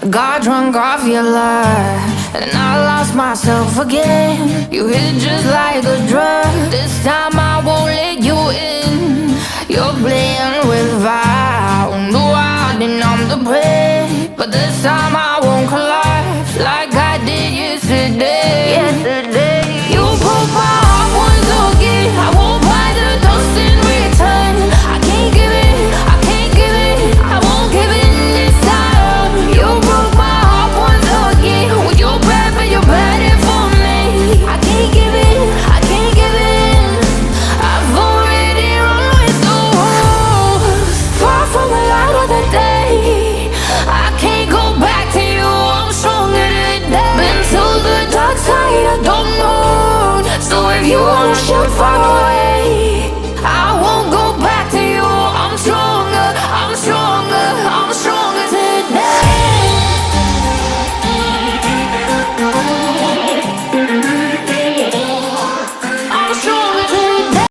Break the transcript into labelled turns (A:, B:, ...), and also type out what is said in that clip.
A: Got drunk off your love, and I lost myself again. You hit just like a drug. This time I won't let you in. You're playing with fire. No, I didn't, I'm the prey. But this time I